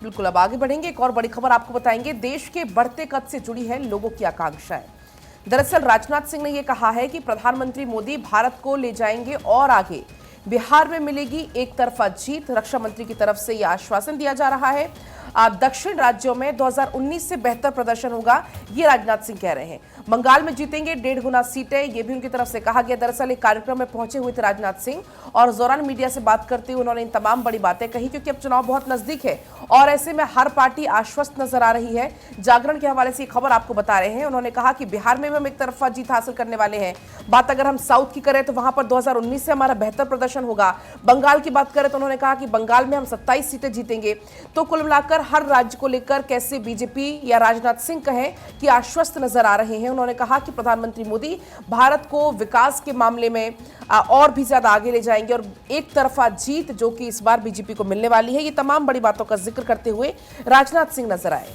बिल्कुल, अब आगे बढ़ेंगे। एक और बड़ी खबर आपको बताएंगे। देश के बढ़ते कद से जुड़ी है लोगों की आकांक्षाएं। दरअसल राजनाथ सिंह ने यह कहा है कि प्रधानमंत्री मोदी भारत को ले जाएंगे और आगे। बिहार में मिलेगी एक तरफा जीत, रक्षा मंत्री की तरफ से यह आश्वासन दिया जा रहा है। दक्षिण राज्यों में 2019 से बेहतर प्रदर्शन होगा, ये राजनाथ सिंह कह रहे हैं। बंगाल में जीतेंगे 1.5 गुना सीटें, ये भी उनकी तरफ से कहा गया। दरअसल एक कार्यक्रम में पहुंचे हुए थे राजनाथ सिंह और इस दौरान मीडिया से बात करते हुए उन्होंने इन तमाम बड़ी बातें कही, क्योंकि अब चुनाव बहुत नजदीक है और ऐसे में हर पार्टी आश्वस्त नजर आ रही है। जागरण के हवाले से ये खबर आपको बता रहे हैं। उन्होंने कहा कि बिहार में भी हम एक तरफा जीत हासिल करने वाले हैं। बात अगर हम साउथ की करें तो वहां पर 2019 से हमारा बेहतर प्रदर्शन होगा। बंगाल की बात करें तो उन्होंने कहा कि बंगाल में हम 27 सीटें जीतेंगे। तो कुल मिलाकर हर राज्य को लेकर कैसे बीजेपी या राजनाथ सिंह कहें कि आश्वस्त नजर आ रहे हैं। उन्होंने कहा कि प्रधानमंत्री मोदी भारत को विकास के मामले में और भी ज्यादा आगे ले जाएंगे और एक तरफा जीत जो कि इस बार बीजेपी को मिलने वाली है। ये तमाम बड़ी बातों का जिक्र करते हुए राजनाथ सिंह नजर आए।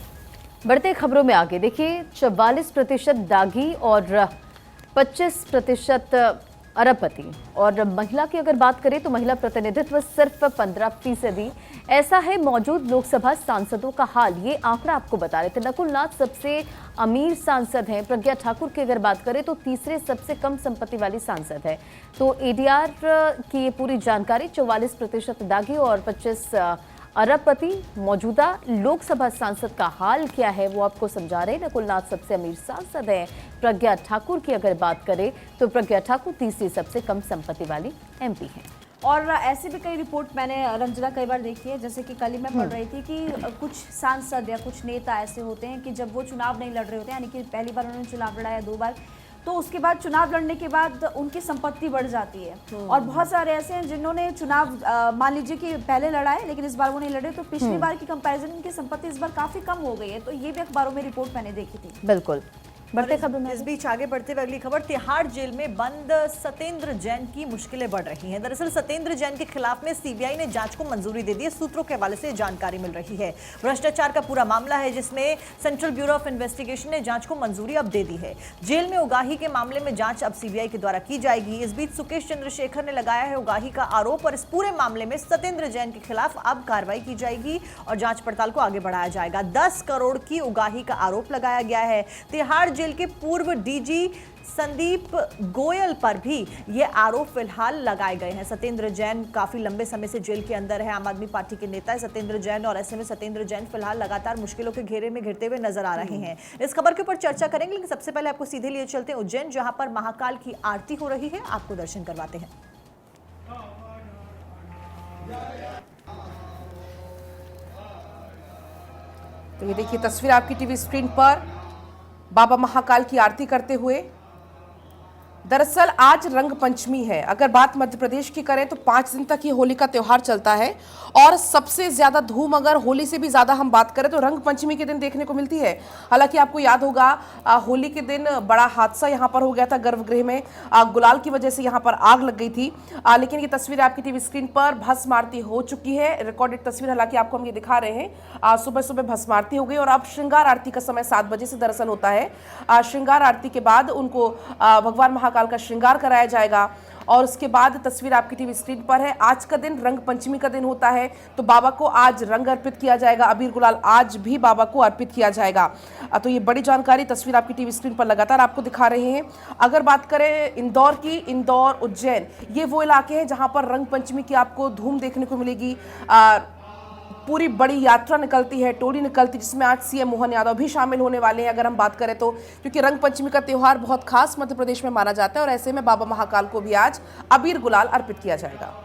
बढ़ते खबरों में आगे देखिए, 44% दागी और 25% अरबपति। और महिला की अगर बात करें तो महिला प्रतिनिधित्व सिर्फ 15%। ऐसा है मौजूद लोकसभा सांसदों का हाल। ये आंकड़ा आपको बता रहे थे। नकुल नाथ सबसे अमीर सांसद हैं। प्रज्ञा ठाकुर की अगर बात करें तो तीसरे सबसे कम संपत्ति वाली सांसद है। तो एडीआर की ये पूरी जानकारी, 44% दागी और 25 अरबपति। मौजूदा लोकसभा सांसद का हाल क्या है वो आपको समझा रहे हैं। नकुल नाथ सबसे अमीर सांसद है। प्रज्ञा ठाकुर की अगर बात करें तो प्रज्ञा ठाकुर तीसरी सबसे कम संपत्ति वाली एमपी हैं। और ऐसे भी कई रिपोर्ट मैंने रंजना कई बार देखी है, जैसे कि कल ही मैं पढ़ रही थी कि कुछ सांसद या कुछ नेता ऐसे होते हैं कि जब वो चुनाव नहीं लड़ रहे होते, यानी कि पहली बार उन्होंने चुनाव लड़ा या 2 बार, तो उसके बाद चुनाव लड़ने के बाद उनकी संपत्ति बढ़ जाती है। और बहुत सारे ऐसे हैं जिन्होंने चुनाव मान लीजिए कि पहले लड़ा है लेकिन इस बार वो नहीं लड़े, तो पिछली बार की कंपैरिजन उनकी संपत्ति इस बार काफी कम हो गई है। तो ये भी अखबारों में रिपोर्ट मैंने देखी थी। बिल्कुल। बढ़ते खबर में इस बीच आगे बढ़ते हुए अगली खबर, तिहाड़ जेल में बंद सत्येंद्र जैन की मुश्किलें बढ़ रही हैं। दरअसल सत्येंद्र जैन के खिलाफ में सीबीआई ने जांच को मंजूरी दे दी है। सूत्रों के हवाले से जानकारी मिल रही है। भ्रष्टाचार का पूरा मामला है जिसमें सेंट्रल ब्यूरो ऑफ इन्वेस्टिगेशन ने जांच को मंजूरी अब दे दी है। जेल में उगाही के मामले में जांच अब सीबीआई के द्वारा की जाएगी। इस बीच सुकेश चंद्रशेखर ने लगाया है उगाही का आरोप और इस पूरे मामले में सत्येंद्र जैन के खिलाफ अब कार्रवाई की जाएगी और जांच पड़ताल को आगे बढ़ाया जाएगा। 10 करोड़ की उगाही का आरोप लगाया गया है। तिहाड़ जेल के पूर्व डीजी संदीप गोयल पर भी ये आरोप फिलहाल लगाए गए हैं। सत्येंद्र जैन काफी लंबे समय से जेल के अंदर है। आम आदमी पार्टी के नेता है सत्येंद्र जैन और ऐसे में सत्येंद्र जैन फिलहाल लगातार मुश्किलों के घेरे में घिरते हुए नजर आ रहे हैं। इस खबर के ऊपर चर्चा करेंगे, लेकिन सबसे पहले आपको सीधे लिए चलते हैं उज्जैन, जहां पर महाकाल की आरती हो रही है। आपको दर्शन करवाते हैं। तो ये देखिए तस्वीर आपकी टीवी स्क्रीन पर, बाबा महाकाल की आरती करते हुए। दरअसल आज रंग पंचमी है। अगर बात मध्य प्रदेश की करें तो 5 दिन तक ये होली का त्योहार चलता है और सबसे ज्यादा धूम अगर होली से भी ज्यादा हम बात करें तो रंग पंचमी के दिन देखने को मिलती है। हालांकि आपको याद होगा होली के दिन बड़ा हादसा यहां पर हो गया था गर्भगृह में। गुलाल की वजह से यहां पर आग लग गई थी। लेकिन ये तस्वीर आपकी टीवी स्क्रीन पर भस्म आरती हो चुकी है, रिकॉर्डेड तस्वीर। हालांकि आपको हम ये दिखा रहे हैं सुबह सुबह भस्म आरती हो गई और अब श्रृंगार आरती का समय 7 बजे से दरअसल होता है। श्रृंगार आरती के बाद उनको भगवान महाकाल का श्रृंगार कराया जाएगा और उसके बाद तस्वीर आपकी टीवी स्क्रीन पर है। आज का दिन रंग पंचमी का दिन होता है तो बाबा को आज रंग अर्पित किया जाएगा। अबीर गुलाल आज भी बाबा को अर्पित किया जाएगा। तो ये बड़ी जानकारी तस्वीर आपकी टीवी स्क्रीन पर लगातार आपको दिखा रहे हैं। अगर बात करें इंदौर की, इंदौर उज्जैन ये वो इलाके हैं जहां पर रंग पंचमी की आपको धूम देखने को मिलेगी। पूरी बड़ी यात्रा निकलती है, टोली निकलती है, जिसमें आज सीएम मोहन यादव भी शामिल होने वाले हैं अगर हम बात करें तो, क्योंकि रंग पंचमी का त्यौहार बहुत खास मध्य प्रदेश में माना जाता है और ऐसे में बाबा महाकाल को भी आज अबीर गुलाल अर्पित किया जाएगा।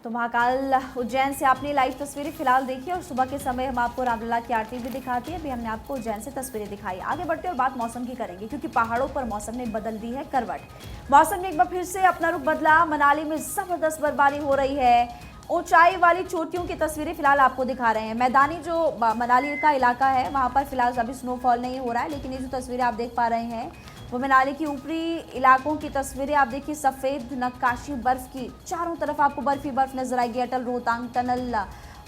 तो महाकाल उज्जैन से आपने लाइव तस्वीरें फिलहाल देखी और सुबह के समय हम आपको रामलला की आरती भी दिखाती है। अभी हमने आपको उज्जैन से तस्वीरें दिखाई। आगे बढ़ते और बात मौसम की करेंगे, क्योंकि पहाड़ों पर मौसम ने बदल दी है करवट। मौसम ने एक बार फिर से अपना रुख बदला। मनाली में जबरदस्त बर्फबारी हो रही है। ऊंचाई वाली चोटियों की तस्वीरें फिलहाल आपको दिखा रहे हैं। मैदानी जो मनाली का इलाका है वहाँ पर फिलहाल अभी स्नोफॉल नहीं हो रहा है, लेकिन ये जो तस्वीरें आप देख पा रहे हैं वो मनाली की ऊपरी इलाकों की तस्वीरें। आप देखिए सफ़ेद नक्काशी बर्फ की, चारों तरफ आपको बर्फ ही बर्फ नजर आएगी। अटल रोहतांग टनल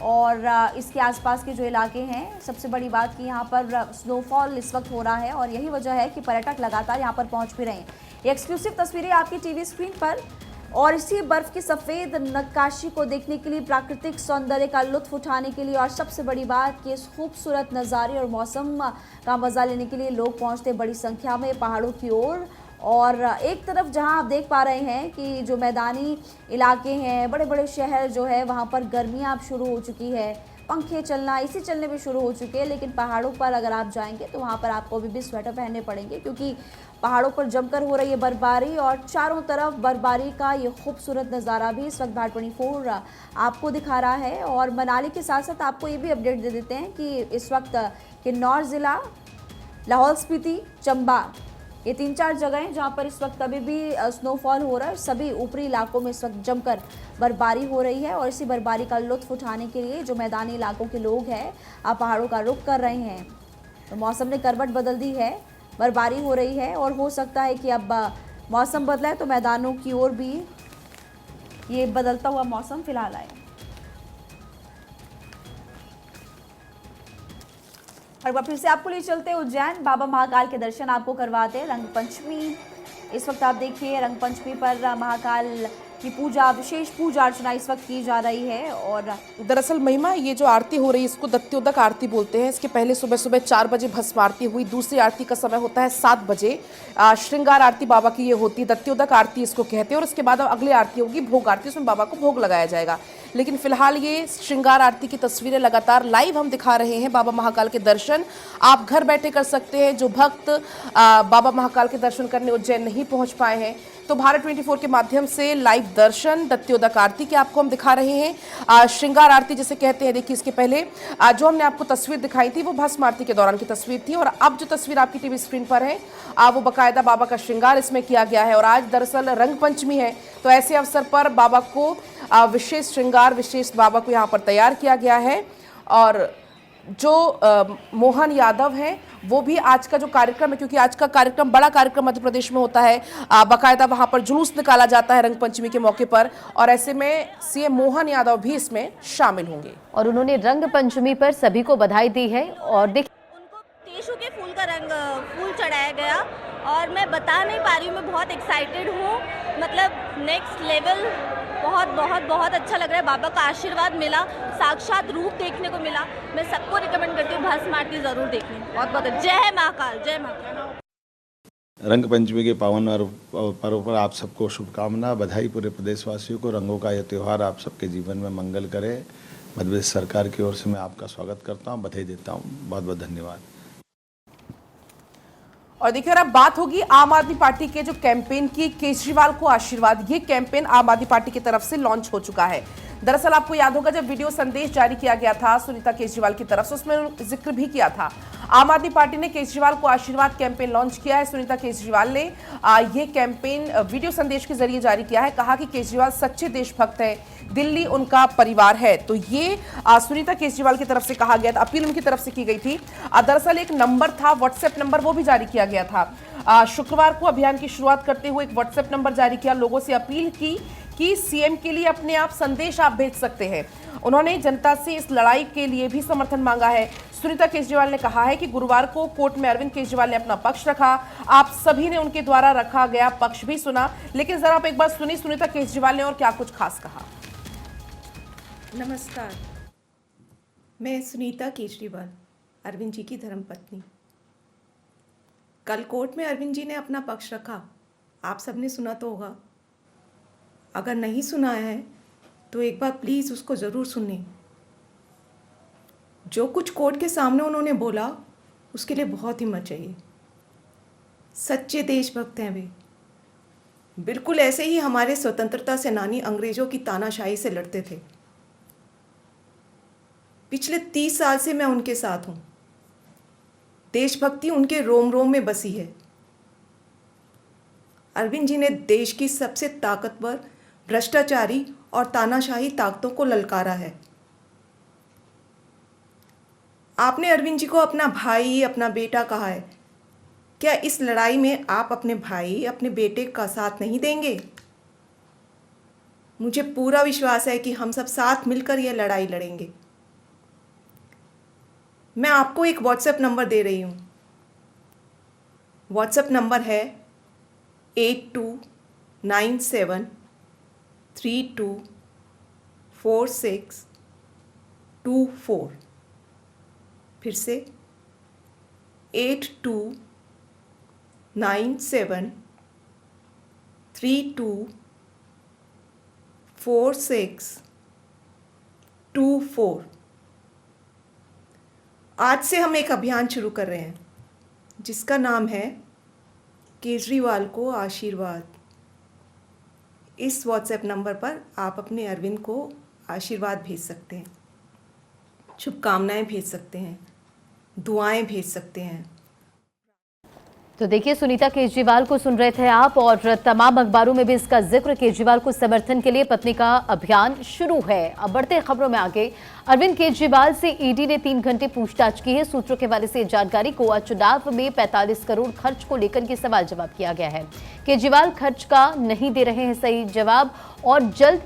और इसके आसपास के जो इलाके हैं, सबसे बड़ी बात कि यहाँ पर स्नोफॉल इस वक्त हो रहा है और यही वजह है कि पर्यटक लगातार यहाँ पर पहुँच भी रहे हैं। ये एक्सक्लूसिव तस्वीरें आपकी टीवी स्क्रीन पर, और इसी बर्फ की सफ़ेद नक्काशी को देखने के लिए, प्राकृतिक सौंदर्य का लुत्फ उठाने के लिए, और सबसे बड़ी बात कि इस खूबसूरत नज़ारे और मौसम का मज़ा लेने के लिए लोग पहुंचते बड़ी संख्या में पहाड़ों की ओर। और एक तरफ जहां आप देख पा रहे हैं कि जो मैदानी इलाके हैं, बड़े बड़े शहर जो है, वहां पर गर्मियां अब शुरू हो चुकी है, पंखे चलना, एसी चलने भी शुरू हो चुके हैं। लेकिन पहाड़ों पर अगर आप जाएंगे तो वहाँ पर आपको अभी भी स्वेटर पहनने पड़ेंगे, क्योंकि पहाड़ों पर जमकर हो रही है बर्फबारी और चारों तरफ बर्फबारी का ये खूबसूरत नज़ारा भी इस वक्त भारत 24 आपको दिखा रहा है। और मनाली के साथ साथ आपको ये भी अपडेट दे देते हैं कि इस वक्त किन्नौर ज़िला, लाहौल स्पीति, चंबा, ये 3-4 जगह हैं जहाँ पर इस वक्त अभी भी स्नोफॉल हो रहा है। सभी ऊपरी इलाकों में इस वक्त जमकर बर्फबारी हो रही है और इसी बर्फबारी का लुत्फ उठाने के लिए जो मैदानी इलाकों के लोग हैं आप पहाड़ों का रुख कर रहे हैं। तो मौसम ने करवट बदल दी है, बर्फबारी हो रही है और हो सकता है कि अब मौसम बदला है तो मैदानों की ओर भी ये बदलता हुआ मौसम फिलहाल आए। और एक बार फिर से आपको लिए चलते हैं उज्जैन, बाबा महाकाल के दर्शन आपको करवाते हैं। रंग पंचमी इस वक्त आप देखिए, रंग पंचमी पर महाकाल की पूजा, विशेष पूजा अर्चना इस वक्त की जा रही है। और दरअसल महिमा, ये जो आरती हो रही है इसको दत्योदक आरती बोलते हैं। इसके पहले सुबह सुबह 4 बजे भस्म आरती हुई, दूसरी आरती का समय होता है 7 बजे। श्रृंगार आरती बाबा की ये होती है, दत्योदक आरती इसको कहते हैं। और उसके बाद अगली आरती होगी भोग आरती, उसमें बाबा को भोग लगाया जाएगा। लेकिन फिलहाल ये श्रृंगार आरती की तस्वीरें लगातार लाइव हम दिखा रहे हैं। बाबा महाकाल के दर्शन आप घर बैठे कर सकते हैं। जो भक्त बाबा महाकाल के दर्शन करने उज्जैन नहीं पहुंच पाए हैं तो भारत 24 के माध्यम से लाइव दर्शन दत्योदक आरती के आपको हम दिखा रहे हैं। श्रृंगार आरती जिसे कहते हैं, देखिए इसके पहले जो हमने आपको तस्वीर दिखाई थी वो भस्म आरती के दौरान की तस्वीर थी, और अब जो तस्वीर आपकी टीवी स्क्रीन पर है वो बकायदा बाबा का श्रृंगार इसमें किया गया है। और आज दरअसल रंग पंचमी है, तो ऐसे अवसर पर बाबा को विशेष श्रृंगार, विशेष बाबा को यहाँ पर तैयार किया गया है। और जो मोहन यादव हैं वो भी आज का जो कार्यक्रम है, क्योंकि आज का कार्यक्रम बड़ा कार्यक्रम मध्य प्रदेश में होता है, बाकायदा वहाँ पर जुलूस निकाला जाता है रंग पंचमी के मौके पर, और ऐसे में सीएम मोहन यादव भी इसमें शामिल होंगे। और उन्होंने रंग पंचमी पर सभी को बधाई दी है। और देखिए उनको टेशु के फूल का फूल चढ़ाया गया और मैं बता नहीं पा रही हूँ, मैं बहुत एक्साइटेड हूँ। मतलब नेक्स्ट लेवल, बहुत बहुत बहुत अच्छा लग रहा है। बाबा का आशीर्वाद मिला, साक्षात रूप देखने को मिला। मैं सबको रिकमेंड करती हूँ भस्म आरती जरूर देखनी। बहुत बहुत जय महाकाल, जय महाकाल। रंग पंचमी के पावन पर्व पर आप सबको शुभकामना, बधाई। पूरे प्रदेशवासियों को रंगों का यह त्यौहार आप सबके जीवन में मंगल करे। मध्य प्रदेश सरकार की ओर से मैं आपका स्वागत करता हूँ, बधाई देता हूँ। बहुत बहुत धन्यवाद। और देखिए, अब बात होगी आम आदमी पार्टी के जो कैंपेन की, केजरीवाल को आशीर्वाद। ये कैंपेन आम आदमी पार्टी की तरफ से लॉन्च हो चुका है। दरअसल आपको याद होगा जब वीडियो संदेश जारी किया गया था सुनीता केजरीवाल की तरफ से, उसमें जिक्र भी किया था। आम आदमी पार्टी ने केजरीवाल को आशीर्वाद कैंपेन लॉन्च किया है। सुनीता केजरीवाल ने ये कैंपेन वीडियो संदेश के जरिए जारी किया है। कहा कि केजरीवाल सच्चे देशभक्त है, दिल्ली उनका परिवार है। तो ये सुनीता केजरीवाल की तरफ से कहा गया था, अपील उनकी तरफ से की गई थी। दरअसल एक नंबर था, व्हाट्सएप नंबर, वो भी जारी किया गया था। शुक्रवार को अभियान की शुरुआत करते हुए एक व्हाट्सएप नंबर जारी किया, लोगों से अपील की कि सीएम के लिए अपने आप संदेश आप भेज सकते हैं। उन्होंने जनता से इस लड़ाई के लिए भी समर्थन मांगा है। सुनीता केजरीवाल ने कहा है कि गुरुवार को कोर्ट में अरविंद केजरीवाल ने अपना पक्ष रखा, आप सभी ने उनके द्वारा रखा गया पक्ष भी सुना। लेकिन जरा आप एक बार सुनिए सुनीता केजरीवाल ने और क्या कुछ खास कहा। नमस्कार, मैं सुनीता केजरीवाल, अरविंद जी की धर्मपत्नी। कल कोर्ट में अरविंद जी ने अपना पक्ष रखा, आप सबने सुना तो होगा। अगर नहीं सुना है तो एक बार प्लीज़ उसको ज़रूर सुनिए। जो कुछ कोर्ट के सामने उन्होंने बोला उसके लिए बहुत हिम्मत चाहिए। सच्चे देशभक्त हैं वे। बिल्कुल ऐसे ही हमारे स्वतंत्रता सेनानी अंग्रेजों की तानाशाही से लड़ते थे। पिछले 30 साल से मैं उनके साथ हूं। देशभक्ति उनके रोम रोम में बसी है। अरविंद जी ने देश की सबसे ताकतवर, भ्रष्टाचारी और तानाशाही ताकतों को ललकारा है। आपने अरविंद जी को अपना भाई, अपना बेटा कहा है। क्या इस लड़ाई में आप अपने भाई, अपने बेटे का साथ नहीं देंगे? मुझे पूरा विश्वास है कि हम सब साथ मिलकर यह लड़ाई लड़ेंगे। मैं आपको एक व्हाट्सएप नंबर दे रही हूँ। व्हाट्सएप नंबर है 8297324624। फिर से 8297324624। आज से हम एक अभियान शुरू कर रहे हैं जिसका नाम है केजरीवाल को आशीर्वाद। इस व्हाट्सएप नंबर पर आप अपने अरविंद को आशीर्वाद भेज सकते हैं, शुभकामनाएं भेज सकते हैं, दुआएं भेज सकते हैं। तो देखिए, सुनीता केजरीवाल को सुन रहे थे आप, और तमाम अखबारों में भी इसका जिक्र। केजरीवाल को समर्थन के लिए पत्नी का अभियान शुरू है। अब बढ़ते खबरों में आगे। अरविंद केजरीवाल से ईडी ने 3 घंटे पूछताछ की है। सूत्रों के हवाले से जानकारी, गोवा चुनाव में 45 करोड़ खर्च को लेकर ये सवाल जवाब किया गया है। केजरीवाल खर्च का नहीं दे रहे हैं सही जवाब, और जल्द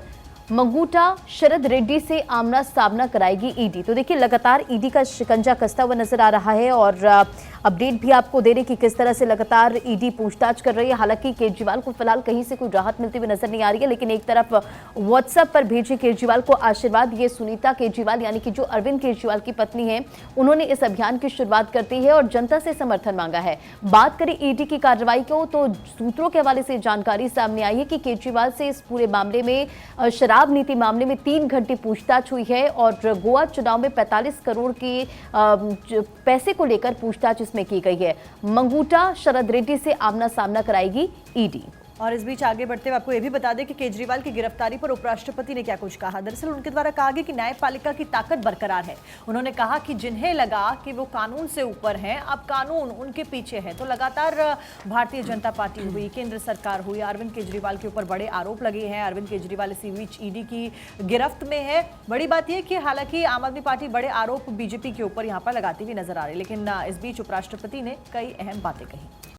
मंगूटा शरद रेड्डी से आमना सामना कराएगी ईडी। तो देखिए, लगातार ईडी का शिकंजा कसता हुआ नजर आ रहा है, और अपडेट भी आपको दे रहे कि किस तरह से लगातार ईडी पूछताछ कर रही है। हालांकि केजरीवाल को फिलहाल कहीं से कोई राहत मिलती हुई नजर नहीं आ रही है, लेकिन एक तरफ व्हाट्सएप पर भेजे केजरीवाल को आशीर्वाद, ये सुनीता केजरीवाल यानी कि जो अरविंद केजरीवाल की पत्नी है, उन्होंने इस अभियान की शुरुआत करती है और जनता से समर्थन मांगा है। बात करें ईडी की कार्रवाई को, तो सूत्रों के हवाले से जानकारी सामने आई है कि केजरीवाल से इस पूरे मामले में, शराब नीति मामले में 3 घंटे पूछताछ हुई है, और गोवा चुनाव में 45 करोड़ के पैसे को लेकर पूछताछ इसमें की गई है। मंगूटा शरद रेड्डी से आमना सामना कराएगी ईडी। और इस बीच आगे बढ़ते हुए आपको ये भी बता दें कि केजरीवाल की गिरफ्तारी पर उपराष्ट्रपति ने क्या कुछ कहा। दरअसल उनके द्वारा कहा गया कि न्यायपालिका की ताकत बरकरार है। उन्होंने कहा कि जिन्हें लगा कि वो कानून से ऊपर हैं, अब कानून उनके पीछे है। तो लगातार भारतीय जनता पार्टी हुई, केंद्र सरकार हुई, अरविंद केजरीवाल के ऊपर बड़े आरोप लगे हैं। अरविंद केजरीवाल इसी बीच ईडी की गिरफ्त में है। बड़ी बात यह कि हालांकि आम आदमी पार्टी बड़े आरोप बीजेपी के ऊपर यहाँ पर लगाती हुई नजर आ रही है, लेकिन इस बीच उपराष्ट्रपति ने कई अहम बातें कही।